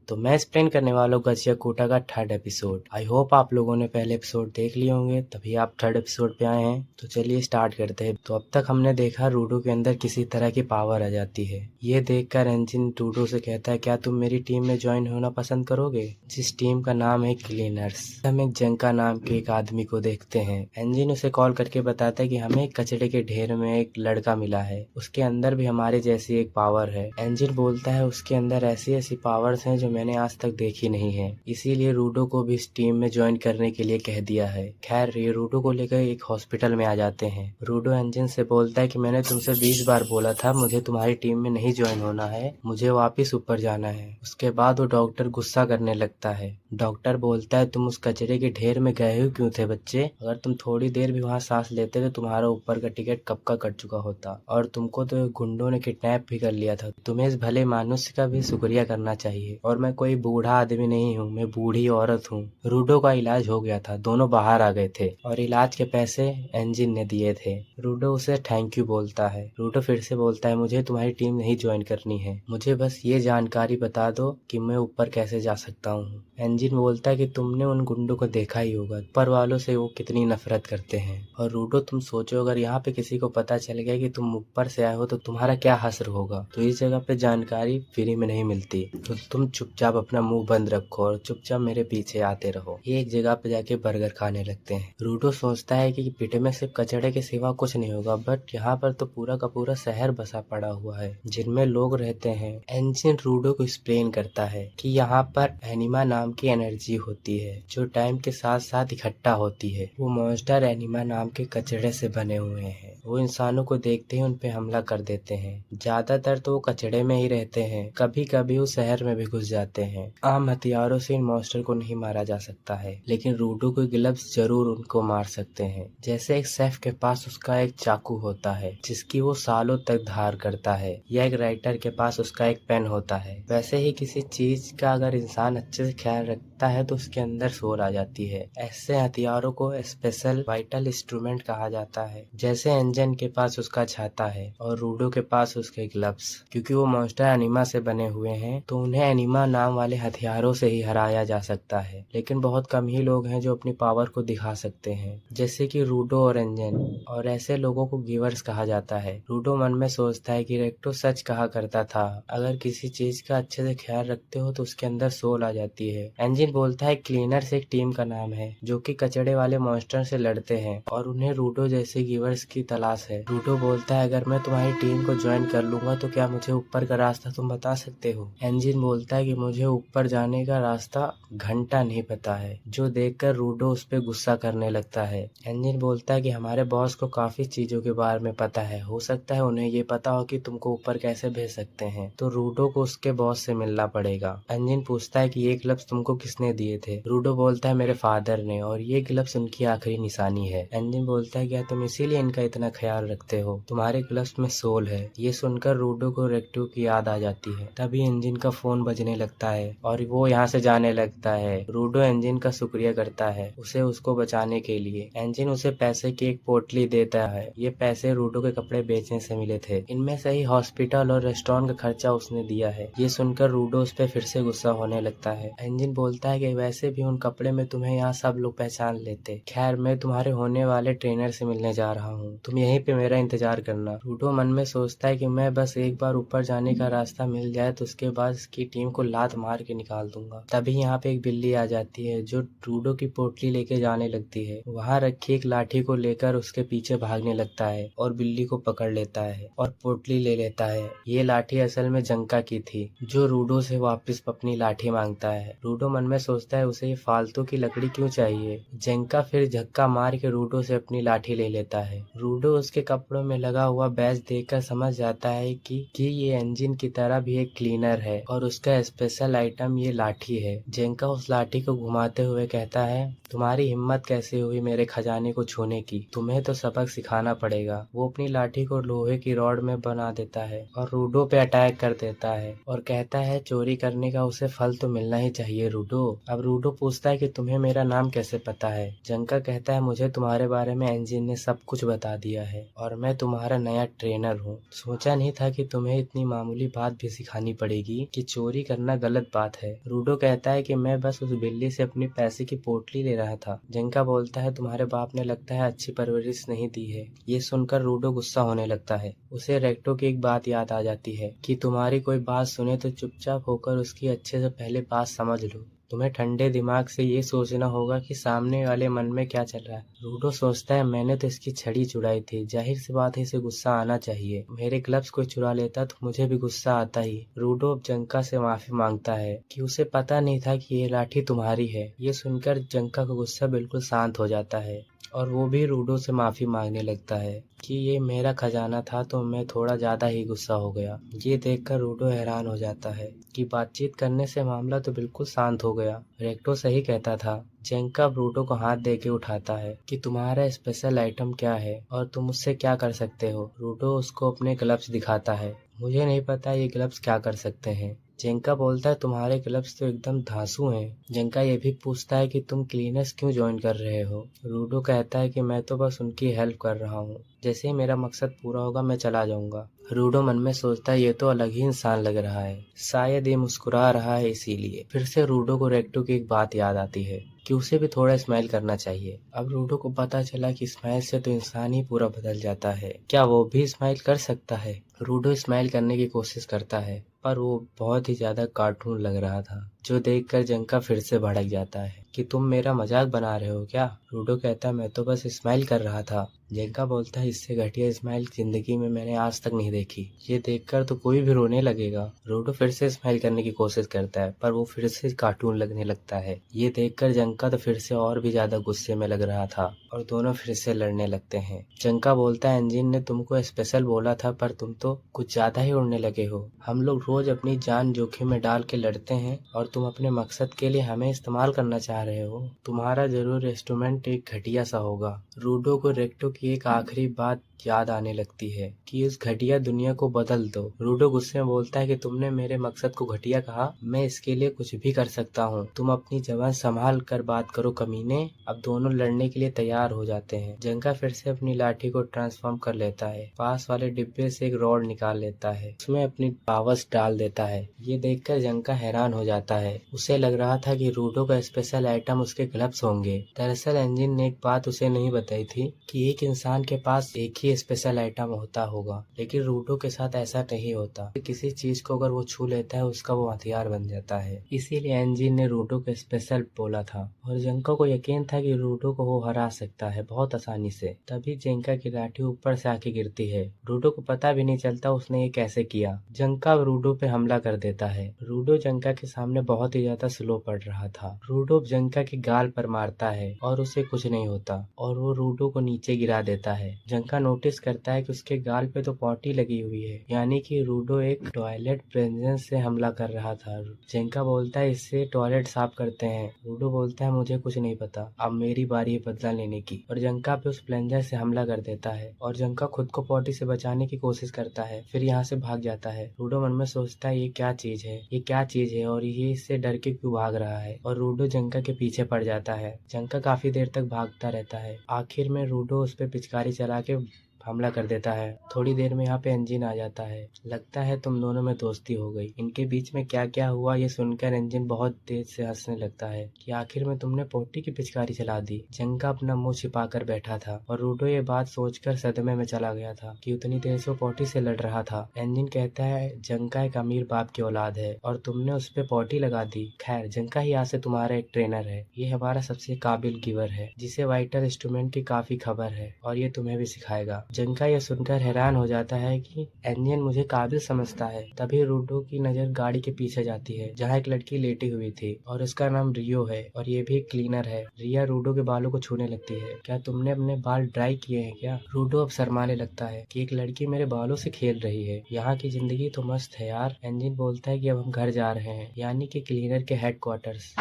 तो मैं एक्सप्लेन करने वाला हूँ गजियाकोटा का थर्ड एपिसोड। आई होप आप लोगों ने पहले एपिसोड देख लिए होंगे, तभी आप थर्ड एपिसोड पे आए हैं। तो चलिए स्टार्ट करते हैं। तो अब तक हमने देखा रूडो के अंदर किसी तरह की पावर आ जाती है। ये देखकर एंजिन रूडो से कहता है, क्या तुम मेरी टीम में ज्वाइन होना पसंद करोगे, जिस टीम का नाम है क्लीनर्स। हम एक जंका नाम के एक आदमी को देखते हैं। एंजिन उसे कॉल करके बताता है कि हमें एक कचड़े के ढेर में एक लड़का मिला है, उसके अंदर भी हमारे जैसी एक पावर है। एंजिन बोलता है उसके अंदर ऐसी ऐसी पावर्स हैं जो मैंने आज तक देखी नहीं है, इसीलिए रूडो को भी इस टीम में ज्वाइन करने के लिए कह दिया है। खैर, ये रूडो को लेकर एक हॉस्पिटल में आ जाते हैं। रूडो एंजिन से बोलता है कि मैंने तुमसे 20 बार बोला था मुझे तुम्हारी टीम में नहीं ज्वाइन होना है, मुझे वापस ऊपर जाना है। उसके बाद वो डॉक्टर गुस्सा करने लगता है। डॉक्टर बोलता है, तुम उस कचरे के ढेर में गए हो क्यों थे बच्चे? अगर तुम थोड़ी देर भी वहाँ सांस लेते तो तुम्हारा ऊपर का टिकट कब का कट चुका होता, और तुमको तो गुंडों ने किडनैप भी कर लिया था। तुम्हें इस भले मनुष्य का भी शुक्रिया करना चाहिए। और मैं कोई बूढ़ा आदमी नहीं हूँ, मैं बूढ़ी औरत हूँ। रूडो का इलाज हो गया था, दोनों बाहर आ गए थे और इलाज के पैसे एंजिन ने दिए थे। रूडो उसे थैंक यू बोलता है। रूडो फिर से बोलता है, मुझे तुम्हारी टीम नहीं ज्वाइन करनी है, मुझे बस ये जानकारी बता दो कि मैं ऊपर कैसे जा सकता हूँ। एंजिन बोलता है कि तुमने उन गुंडों को देखा ही होगा, ऊपर वालों से वो कितनी नफरत करते हैं। और रूडो, तुम सोचो अगर यहाँ पे किसी को पता चल गया कि तुम ऊपर से आए हो तो तुम्हारा क्या हश्र होगा। तो इस जगह पे जानकारी फ्री में नहीं मिलती, तो तुम चुपचाप अपना मुंह बंद रखो और चुपचाप मेरे पीछे आते रहो। ये एक जगह पे जाके बर्गर खाने लगते हैं। रूडो सोचता है कि पिट में सिर्फ कचड़े के सिवा कुछ नहीं होगा, बट यहाँ पर तो पूरा का पूरा शहर बसा पड़ा हुआ है जिनमें लोग रहते हैं। एंजिन रूडो को एक्सप्लेन करता है कि यहाँ पर एनिमा नाम की एनर्जी होती है जो टाइम के साथ साथ इकट्ठा होती है। वो मॉन्स्टर एनिमा नाम के कचड़े से बने हुए हैं। वो इंसानों को देखते ही उन पे हमला कर देते हैं। ज्यादातर तो वो कचड़े में ही रहते हैं, कभी कभी वो शहर में भी घुस जाते हैं। आम हथियारों से इन मॉन्स्टर को नहीं मारा जा सकता है, लेकिन रूडो के ग्लव्स जरूर उनको मार सकते हैं। जैसे एक शेफ के पास उसका एक चाकू होता है जिसकी वो सालों तक धार करता है, या एक राइटर के पास उसका एक पेन होता है, वैसे ही किसी चीज का अगर इंसान अच्छे से ख्याल रखता है तो उसके अंदर सोल आ जाती है। ऐसे हथियारों को स्पेशल वाइटल इंस्ट्रूमेंट कहा जाता है। जैसे एंजन के पास उसका छाता है और रूडो के पास उसके ग्लव्स। क्योंकि वो मॉन्स्टर एनिमा से बने हुए हैं तो उन्हें एनिमा नाम वाले हथियारों से ही हराया जा सकता है। लेकिन बहुत कम ही लोग हैं जो अपनी पावर को दिखा सकते हैं, जैसे कि रूडो और एंजन, और ऐसे लोगों को गिवर्स कहा जाता है। रूडो मन में सोचता है कि रेक्टो सच कहा करता था, अगर किसी चीज का अच्छे से ख्याल रखते हो तो उसके अंदर सोल आ जाती है। एंजिन बोलता है, क्लीनर्स एक टीम का नाम है जो कि कचड़े वाले मॉन्स्टर से लड़ते हैं और उन्हें रूडो जैसे गिवर्स की तलाश है। रूडो बोलता है, अगर मैं तुम्हारी टीम को ज्वाइन कर लूंगा तो क्या मुझे ऊपर का रास्ता तुम बता सकते हो? एंजिन बोलता है कि मुझे ऊपर जाने का रास्ता घंटा नहीं पता है, जो देखकर रूडो उस पर गुस्सा करने लगता है। एंजिन बोलता है कि हमारे बॉस को काफी चीजों के बारे में पता है, हो सकता है उन्हें ये पता हो कि तुमको ऊपर कैसे भेज सकते हैं, तो रूडो को उसके बॉस से मिलना पड़ेगा। एंजिन पूछता है कि ये ग्लव्स तुमको किसने दिए थे? रूडो बोलता है, मेरे फादर ने, और ये ग्लव्स उनकी आखिरी निशानी है। एंजिन बोलता है, क्या तुम इसीलिए इनका इतना ख्याल रखते हो? तुम्हारे ग्लव्स में सोल है। ये सुनकर रूडो को रेक्टो की याद आ जाती है। तभी एंजिन का फोन बजने लगता है और वो यहाँ से जाने लगता है। रूडो एंजिन का शुक्रिया करता है उसे उसको बचाने के लिए। एंजिन उसे पैसे की एक पोटली देता है। ये पैसे रूडो के कपड़े बेचने से मिले थे, इनमें से ही हॉस्पिटल और रेस्टोरेंट का खर्चा उसने दिया है। ये सुनकर रूडो उस पर फिर से गुस्सा होने लगता है। एंजिन बोलता है कि वैसे भी उन कपड़े में तुम्हें यहाँ सब लोग पहचान लेते। खैर, मैं तुम्हारे होने वाले ट्रेनर से मिलने जा रहा हूँ, तुम यहीं पे मेरा इंतजार करना। रूडो मन में सोचता है कि मैं बस एक बार ऊपर जाने का रास्ता मिल जाए तो उसके बाद इसकी टीम को लात मार के निकाल दूंगा। तभी यहाँ पे एक बिल्ली आ जाती है जो रूडो की पोटली लेके जाने लगती है। वहाँ रखी एक लाठी को लेकर उसके पीछे भागने लगता है और बिल्ली को पकड़ लेता है और पोटली ले लेता है। ये लाठी असल में जंका की थी जो रूडो से वापस अपनी लाठी मांगता है। रूडो मन में सोचता है उसे ये फालतू की लकड़ी क्यों चाहिए। जंका फिर झक्का मार के रूडो से अपनी लाठी ले लेता है। रूडो उसके कपड़ों में लगा हुआ बैज देखकर समझ जाता है कि ये एंजिन की तरह भी एक क्लीनर है और उसका स्पेशल आइटम ये लाठी है। जंका उस लाठी को घुमाते हुए कहता है, तुम्हारी हिम्मत कैसे हुई मेरे खजाने को छूने की? तुम्हें तो सबक सिखाना पड़ेगा। वो अपनी लाठी को लोहे की रॉड में बना देता है और रूडो पे अटैक कर देता है और कहता है, चोरी करने का उसे फल तो मिलना ही चाहिए रूडो। अब रूडो पूछता है कि तुम्हें मेरा नाम कैसे पता है? जंका कहता है, मुझे तुम्हारे बारे में एंजिन ने सब कुछ बता दिया है और मैं तुम्हारा नया ट्रेनर हूँ। सोचा नहीं था कि तुम्हें इतनी मामूली बात भी सिखानी पड़ेगी कि चोरी करना करना गलत बात है। रूडो कहता है कि मैं बस उस बिल्ली से अपनी पैसे की पोटली ले रहा था। जेंका बोलता है तुम्हारे बाप ने लगता है अच्छी परवरिश नहीं दी है। ये सुनकर रूडो गुस्सा होने लगता है। उसे रेक्टो की एक बात याद आ जाती है कि तुम्हारी कोई बात सुने तो चुपचाप होकर उसकी अच्छे से पहले बात समझ लो। तुम्हें ठंडे दिमाग से ये सोचना होगा कि सामने वाले मन में क्या चल रहा है। रूडो सोचता है मैंने तो इसकी छड़ी चुराई थी, जाहिर सी बात है इसे गुस्सा आना चाहिए। मेरे ग्लव्स कोई चुरा लेता तो मुझे भी गुस्सा आता ही। रूडो अब जंका से माफी मांगता है कि उसे पता नहीं था कि ये लाठी तुम्हारी है। ये सुनकर जंका का गुस्सा बिल्कुल शांत हो जाता है और वो भी रूडो से माफी मांगने लगता है कि ये मेरा खजाना था तो मैं थोड़ा ज्यादा ही गुस्सा हो गया। ये देखकर रूडो हैरान हो जाता है कि बातचीत करने से मामला तो बिल्कुल शांत हो गया। रेक्टो सही कहता था। जेंका रूडो को हाथ देके उठाता है कि तुम्हारा स्पेशल आइटम क्या है और तुम उससे क्या कर सकते हो। रूडो उसको अपने ग्लव्स दिखाता है। मुझे नहीं पता ये ग्लव्स क्या कर सकते हैं। जेंका बोलता है तुम्हारे ग्लव्स तो एकदम धांसू हैं। जेंका ये भी पूछता है कि तुम क्लीनर्स क्यों ज्वाइन कर रहे हो। रूडो कहता है कि मैं तो बस उनकी हेल्प कर रहा हूँ, जैसे ही मेरा मकसद पूरा होगा मैं चला जाऊंगा। रूडो मन में सोचता है ये तो अलग ही इंसान लग रहा है, शायद ये मुस्कुरा रहा है इसीलिए। फिर से रूडो को रेक्टो की एक बात याद आती है कि उसे भी थोड़ा स्माइल करना चाहिए। अब रूडो को पता चला कि स्माइल से तो इंसान ही पूरा बदल जाता है। क्या वो भी स्माइल कर सकता है? रूडो स्माइल करने की कोशिश करता है पर वो बहुत ही ज्यादा कार्टून लग रहा था, जो देखकर जंका फिर से भड़क जाता है कि तुम मेरा मजाक बना रहे हो क्या। रूडो कहता है मैं तो बस स्माइल कर रहा था। जेंका बोलता है इससे घटिया स्माइल जिंदगी में मैंने आज तक नहीं देखी। ये देखकर तो कोई भी रोने लगेगा। रूडो फिर से स्माइल करने की कोशिश करता है पर वो फिर से कार्टून लगने लगता है। ये देखकर जंका तो फिर से और भी ज्यादा गुस्से में लग रहा था और दोनों फिर से लड़ने लगते हैं। जंका बोलता है इंजन ने तुमको स्पेशल बोला था पर तुम तो कुछ ज्यादा ही उड़ने लगे हो। हम लोग रोज अपनी जान जोखिम में डाल के लड़ते हैं और तुम अपने मकसद के लिए हमें इस्तेमाल करना चाह रहे हो। तुम्हारा जरूर इंस्ट्रूमेंट एक घटिया सा होगा। रूडो को रेक्टो की एक आखिरी बात याद आने लगती है कि इस घटिया दुनिया को बदल दो। रूडो गुस्से में बोलता है कि तुमने मेरे मकसद को घटिया कहा, मैं इसके लिए कुछ भी कर सकता हूँ। तुम अपनी जबान संभाल कर बात करो कमीने। अब दोनों लड़ने के लिए तैयार हो जाते हैं। जंका फिर से अपनी लाठी को ट्रांसफॉर्म कर लेता है, पास वाले डिब्बे से एक रॉड निकाल लेता है, उसमें अपनी पावर्स डाल देता है। ये देखकर जंका हैरान हो जाता है। उसे लग रहा था कि रूडो का स्पेशल आइटम उसके ग्लव्स होंगे। दरअसल इंजन ने एक बात उसे नहीं बताई थी कि एक इंसान के पास एक ही स्पेशल आइटम होता होगा, लेकिन रूडो के साथ ऐसा नहीं होता। किसी चीज को अगर वो छू लेता है उसका वो हथियार बन जाता है। इसीलिए इंजन ने रूडो को स्पेशल बोला था और जेंका को यकीन था कि रूडो को वो हरा सकता है बहुत आसानी से। तभी जेंका की लाठी ऊपर से आके गिरती है। रूडो को पता भी नहीं चलता उसने ये कैसे किया। जंका रूडो पे हमला कर देता है। रूडो जंका के सामने बहुत ही ज्यादा स्लो पड़ रहा था। रूडो जंका के गाल पर मारता है और उसे कुछ नहीं होता और वो रूडो को नीचे गिरा देता है। जंका नोटिस करता है कि उसके गाल पे तो पॉटी लगी हुई है, यानी कि रूडो एक टॉयलेट प्रेजेंस से हमला कर रहा था। जंका बोलता है इससे टॉयलेट साफ करते हैं। रूडो बोलता है मुझे कुछ नहीं पता, अब मेरी बारी है बदला लेने की, और जंका पे उस प्लेंजर से हमला कर देता है और जंका खुद को पॉटी से बचाने की कोशिश करता है, फिर यहाँ से भाग जाता है। रूडो मन में सोचता है ये क्या चीज है, ये क्या चीज है और ये इससे डर के क्यों भाग रहा है, और रूडो जंका के पीछे पड़ जाता है। जंका काफी देर तक भागता रहता है। आखिर में रूडो उस पे पिचकारी चला के हमला कर देता है। थोड़ी देर में यहाँ पे इंजन आ जाता है। लगता है तुम दोनों में दोस्ती हो गई। इनके बीच में क्या क्या हुआ ये सुनकर इंजन बहुत तेज से हंसने लगता है कि आखिर में तुमने पोटी की पिचकारी चला दी। जंका अपना मुंह छिपा कर बैठा था और रूडो ये बात सोचकर सदमे में चला गया था कि उतनी देर से वो पोटी से लड़ रहा था। इंजन कहता है जंका एक अमीर बाप की औलाद है और तुमने उस पे पोटी लगा दी। खैर जंका ही आज से तुम्हारा एक ट्रेनर है। ये हमारा सबसे काबिल गिवर है जिसे वाइटल इंस्ट्रूमेंट की काफी खबर है और ये तुम्हें भी सिखाएगा। जंका यह सुनकर हैरान हो जाता है कि इंजन मुझे काबिल समझता है। तभी रूडो की नजर गाड़ी के पीछे जाती है जहाँ एक लड़की लेटी हुई थी और उसका नाम रियो है और ये भी क्लीनर है। रिया रूडो के बालों को छूने लगती है। क्या तुमने अपने बाल ड्राई किए हैं क्या? रूडो अब शर्माने लगता है कि एक लड़की मेरे बालों से खेल रही है। यहाँ की जिंदगी तो मस्त है यार। इंजन बोलता है कि अब हम घर जा रहे हैं, यानी कि क्लीनर के हेडक्वार्टर्स।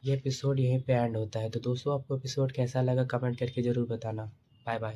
ये एपिसोड यहीं पे एंड होता है। तो दोस्तों आपको एपिसोड कैसा लगा कमेंट करके जरूर बताना। Bye bye.